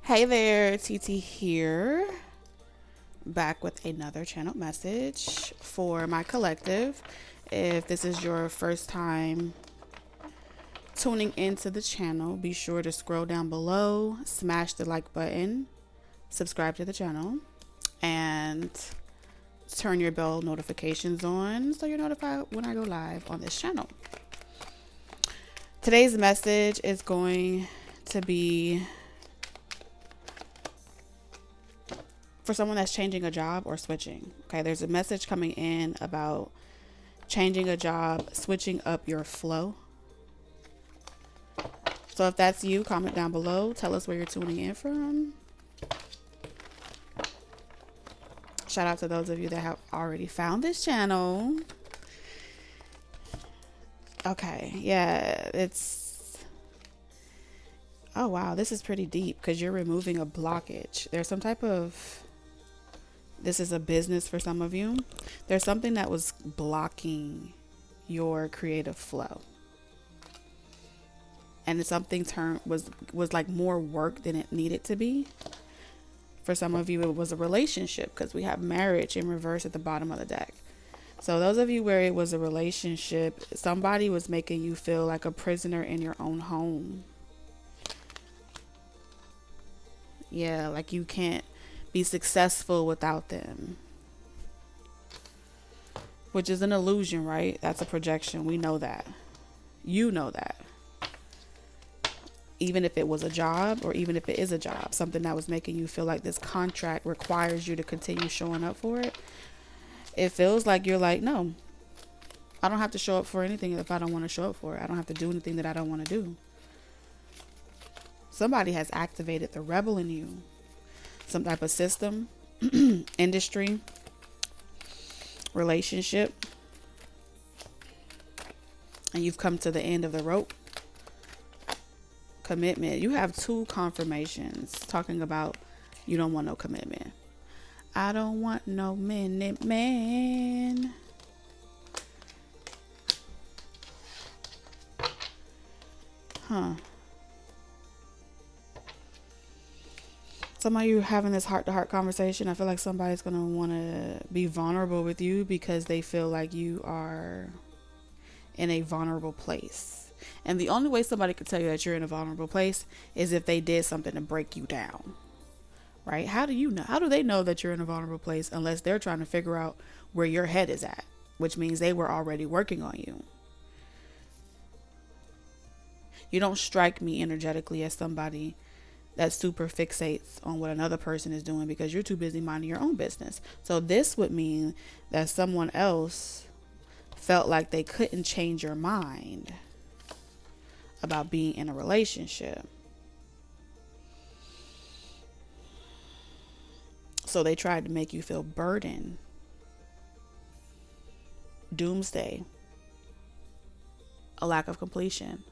Hey there, TT here, back with another channel message for my collective. If this is your first time tuning into the channel, be sure to scroll down below, smash the like button, subscribe to the channel, and turn your bell notifications on so you're notified when I go live on this channel. Today's message is going to be for someone that's changing a job or switching. Okay, there's a message coming in about changing a job, switching up your flow. So if that's you, comment down below. Tell us where you're tuning in from. Shout out to those of you that have already found this channel. Okay, yeah, oh wow, this is pretty deep because you're removing a blockage. There's some type of, this is a business for some of you. There's something that was blocking your creative flow. And something was like more work than it needed to be. For some of you, it was a relationship because we have marriage in reverse at the bottom of the deck. So those of you where it was a relationship, somebody was making you feel like a prisoner in your own home. Yeah, like you can't be successful without them. Which is an illusion, right? That's a projection. We know that. You know that. Even if it was a job, or even if it is a job, something that was making you feel like this contract requires you to continue showing up for it. It feels like you're like, no, I don't have to show up for anything if I don't want to show up for it. I don't have to do anything that I don't want to do. Somebody has activated the rebel in you. Some type of system, industry, relationship. And you've come to the end of the rope. Commitment. You have two confirmations talking about you don't want no commitment. I don't want no minute man. Huh. Some of you having this heart-to-heart conversation. I feel like somebody's going to want to be vulnerable with you because they feel like you are in a vulnerable place. And the only way somebody could tell you that you're in a vulnerable place is if they did something to break you down. Right? How do you know? How do they know that you're in a vulnerable place unless they're trying to figure out where your head is at, which means they were already working on you. You don't strike me energetically as somebody that super fixates on what another person is doing because you're too busy minding your own business. So this would mean that someone else felt like they couldn't change your mind about being in a relationship. So they tried to make you feel burdened, doomsday, a lack of completion.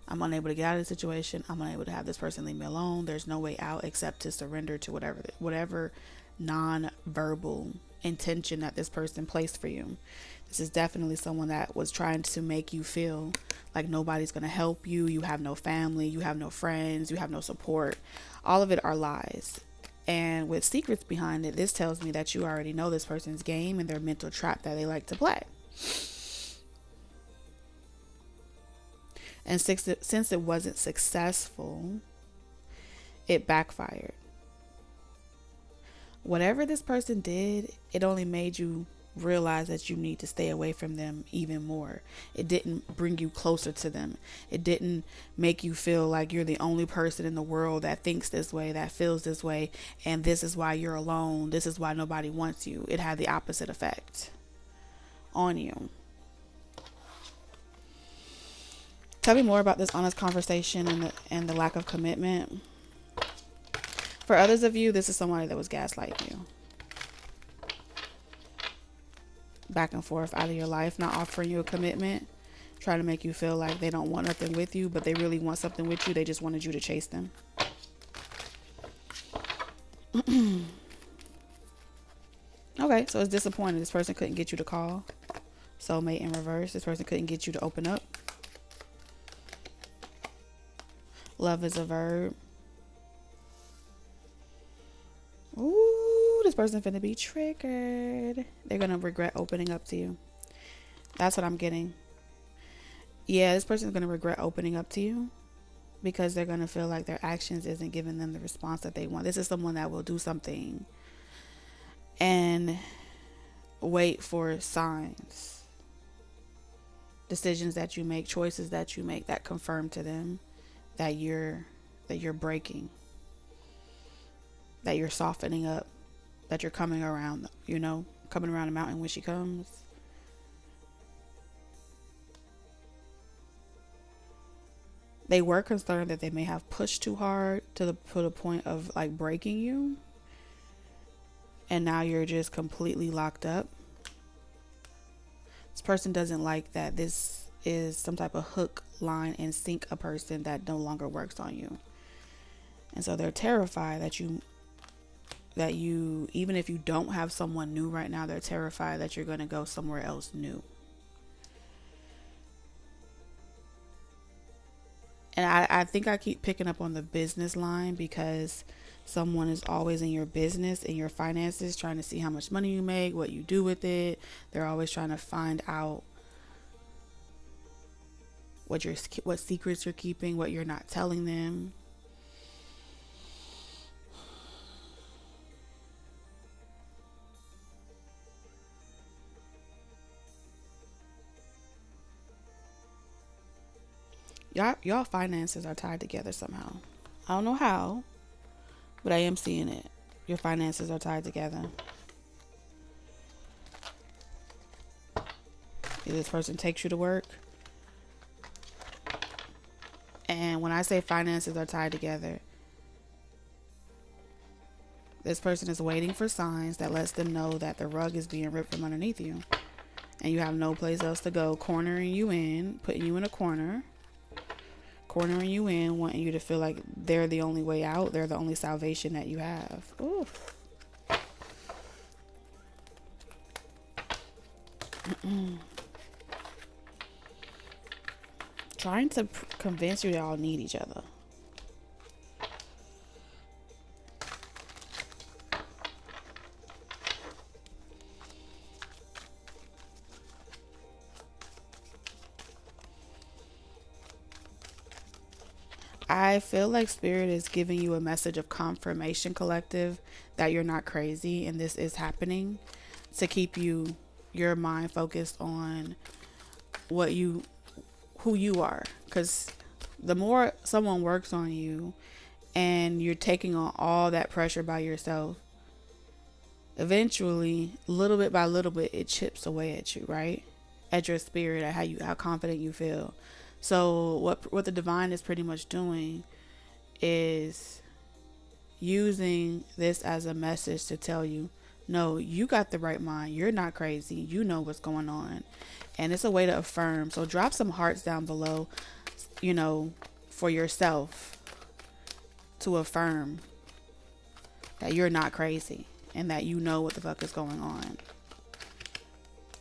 I'm unable to get out of the situation. I'm unable to have this person leave me alone. There's no way out except to surrender to whatever non-verbal intention that this person placed for you. This is definitely someone that was trying to make you feel like nobody's going to help you. You have no family. You have no friends. You have no support. All of it are lies. And with secrets behind it, this tells me that you already know this person's game and their mental trap that they like to play. And since it wasn't successful, it backfired. Whatever this person did, it only made you realize that you need to stay away from them even more. It didn't bring you closer to them. It didn't make you feel like you're the only person in the world that thinks this way, that feels this way, and this is why you're alone. This is why nobody wants you. It had the opposite effect on you. Tell me more about this honest conversation and the lack of commitment. For others of you, this is somebody that was gaslighting you. Back and forth out of your life, not offering you a commitment, trying to make you feel like they don't want nothing with you, but they really want something with you. They just wanted you to chase them. Okay, so it's disappointing. This person couldn't get you to call. Soulmate in reverse. This person couldn't get you to open up. Love is a verb. person finna be triggered. They're gonna regret opening up to you. That's what I'm getting. Yeah, this person's gonna regret opening up to you because they're gonna feel like their actions isn't giving them the response that they want. This is someone that will do something and wait for signs, decisions that you make, choices that you make that confirm to them that you're breaking, that you're softening up, that you're coming around, coming around the mountain when she comes. They were concerned that they may have pushed too hard to the point of like breaking you. And now you're just completely locked up. This person doesn't like that this is some type of hook, line, and sink a person that no longer works on you. And so they're terrified that you, even if you don't have someone new right now, they're terrified that you're going to go somewhere else new. And I think I keep picking up on the business line because someone is always in your business, in your finances, trying to see how much money you make, what you do with it. They're always trying to find out what secrets you're keeping, what you're not telling them. Y'all finances are tied together somehow. I don't know how, but I am seeing it. Your finances are tied together. This person takes you to work. And when I say finances are tied together, this person is waiting for signs that lets them know that the rug is being ripped from underneath you. And you have no place else to go, cornering you in, putting you in a cornering you in, wanting you to feel like they're the only way out. They're the only salvation that you have. Oof. Trying to convince you y'all need each other. I feel like Spirit is giving you a message of confirmation, collective, that you're not crazy and this is happening, to keep your mind focused on who you are. Because the more someone works on you and you're taking on all that pressure by yourself, eventually, little bit by little bit, it chips away at you, right? At your spirit, at how confident you feel. So what the divine is pretty much doing is using this as a message to tell you, no, you got the right mind. You're not crazy. You know what's going on. And it's a way to affirm. So drop some hearts down below, for yourself to affirm that you're not crazy and that you know what the fuck is going on.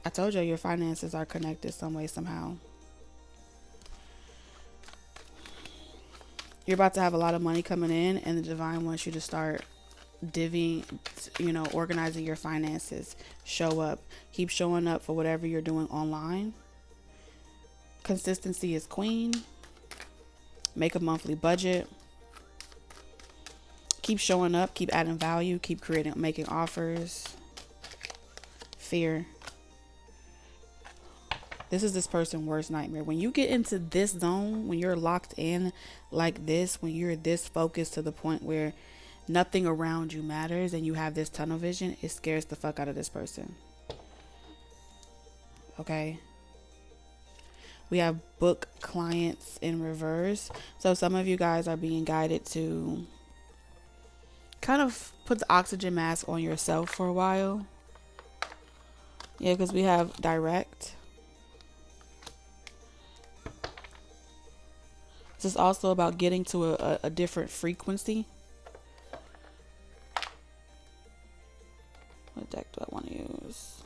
I told you your finances are connected some way, somehow. You're about to have a lot of money coming in, and the divine wants you to start organizing your finances. Show up. Keep showing up for whatever you're doing online. Consistency is queen. Make a monthly budget. Keep showing up. Keep adding value. Keep making offers. Fear. This is this person's worst nightmare. When you get into this zone, when you're locked in like this, when you're this focused to the point where nothing around you matters and you have this tunnel vision, it scares the fuck out of this person. Okay? We have book clients in reverse. So some of you guys are being guided to kind of put the oxygen mask on yourself for a while. Yeah, because we have direct. This is also about getting to a different frequency. What deck do I want to use?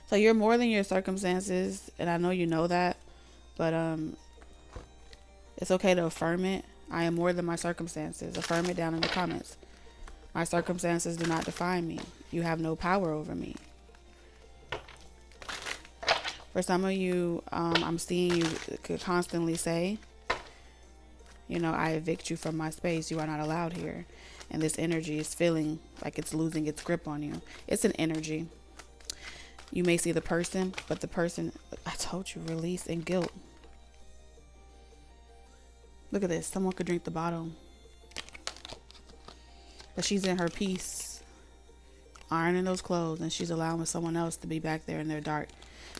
So you're more than your circumstances, and I know you know that, but it's okay to affirm it. I am more than my circumstances. Affirm it down in the comments. My circumstances do not define me. You have no power over me. For some of you, I'm seeing you could constantly say, you know, I evict you from my space. You are not allowed here. And this energy is feeling like it's losing its grip on you. It's an energy. You may see the person, but the person, I told you, release and guilt. Look at this. Someone could drink the bottle. But she's in her peace, ironing those clothes, and she's allowing someone else to be back there in their dark.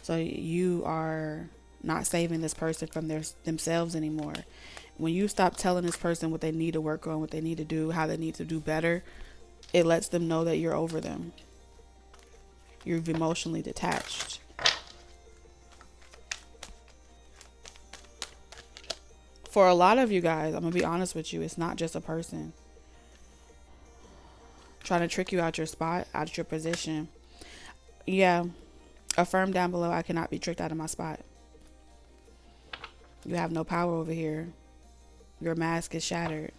So you are not saving this person from themselves anymore. When you stop telling this person what they need to work on, what they need to do, how they need to do better, it lets them know that you're over them. You're emotionally detached. For a lot of you guys, I'm going to be honest with you, it's not just a person trying to trick you out your spot, out your position. Yeah. Affirm down below, I cannot be tricked out of my spot. You have no power over here. Your mask is shattered.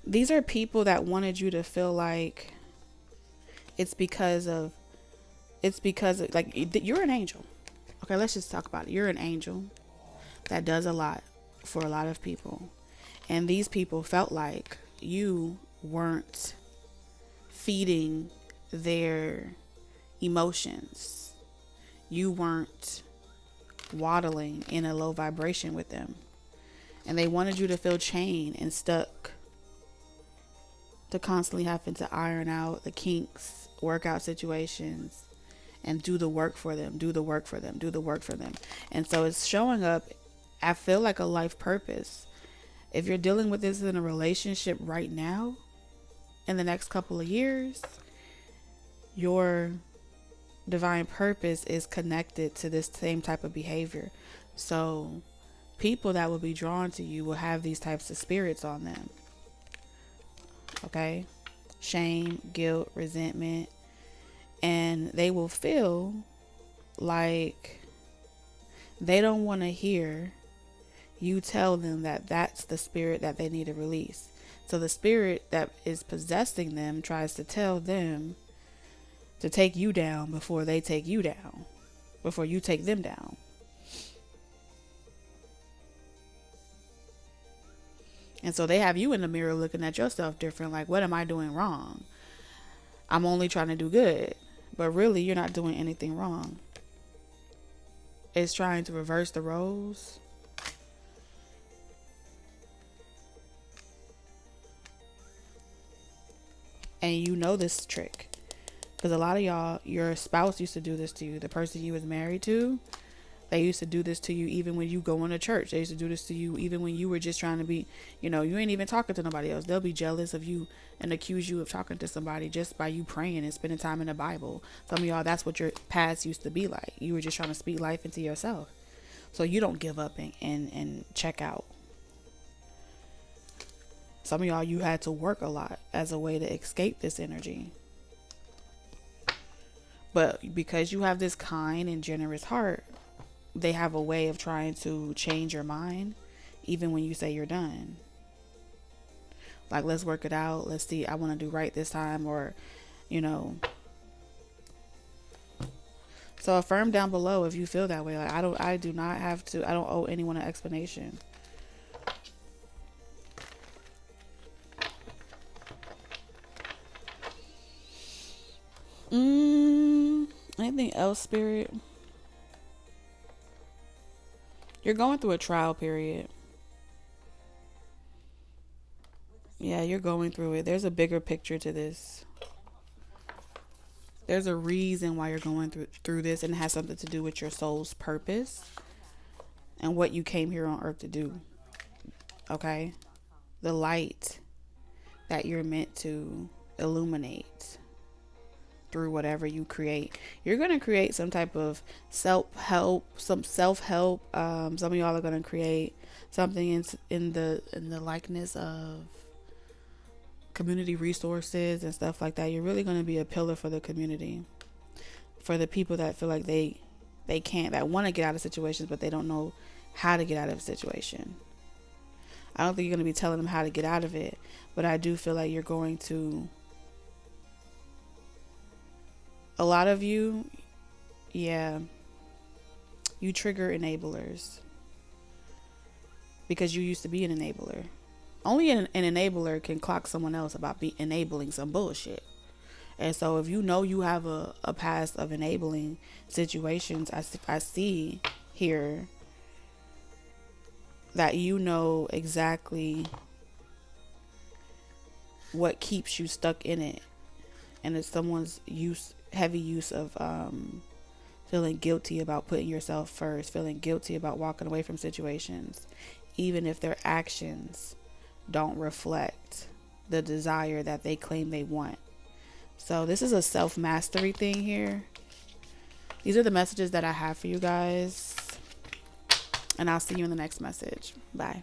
These are people that wanted you to feel like it's because of like you're an angel. Okay, let's just talk about it. You're an angel that does a lot for a lot of people. And these people felt like you weren't feeding their emotions. You weren't waddling in a low vibration with them. And they wanted you to feel chained and stuck, to constantly having to iron out the kinks, work out situations, and do the work for them, do the work for them, do the work for them. And so it's showing up, I feel like, a life purpose. If you're dealing with this in a relationship right now, in the next couple of years, your divine purpose is connected to this same type of behavior. So people that will be drawn to you will have these types of spirits on them. Okay? Shame, guilt, resentment. And they will feel like they don't want to hear you tell them that that's the spirit that they need to release. So the spirit that is possessing them tries to tell them to take you down before they take you down, before you take them down. And so they have you in the mirror looking at yourself different, like, what am I doing wrong? I'm only trying to do good. But really, you're not doing anything wrong. It's trying to reverse the roles. And you know this trick. Because a lot of y'all, your spouse used to do this to you. The person you was married to, they used to do this to you even when you go into church. They used to do this to you even when you were just trying to be, you know, you ain't even talking to nobody else. They'll be jealous of you and accuse you of talking to somebody just by you praying and spending time in the Bible. Some of y'all, that's what your past used to be like. You were just trying to speak life into yourself. So you don't give up and check out. Some of y'all, you had to work a lot as a way to escape this energy. But because you have this kind and generous heart, they have a way of trying to change your mind even when you say you're done. Like, let's work it out. Let's see, I want to do right this time, or, you know. So affirm down below if you feel that way. Like, I don't owe anyone an explanation. Anything else, Spirit? You're going through a trial period. Yeah, you're going through it. There's a bigger picture to this. There's a reason why you're going through this, and it has something to do with your soul's purpose and what you came here on earth to do. Okay? The light that you're meant to illuminate through whatever you create. You're going to create some type of self-help. Some of y'all are going to create something in the likeness of community resources and stuff like that. You're really going to be a pillar for the community. for the people that feel like they can't, that want to get out of situations, but they don't know how to get out of a situation. I don't think you're going to be telling them how to get out of it, but I do feel like you're going to, a lot of you, yeah, you trigger enablers because you used to be an enabler. Only an enabler can clock someone else about enabling some bullshit. And so if you know you have a past of enabling situations, I see here that you know exactly what keeps you stuck in it. And it's someone's heavy use of feeling guilty about putting yourself first, feeling guilty about walking away from situations, even if their actions don't reflect the desire that they claim they want. So this is a self-mastery thing here. These are the messages that I have for you guys. And I'll see you in the next message. Bye.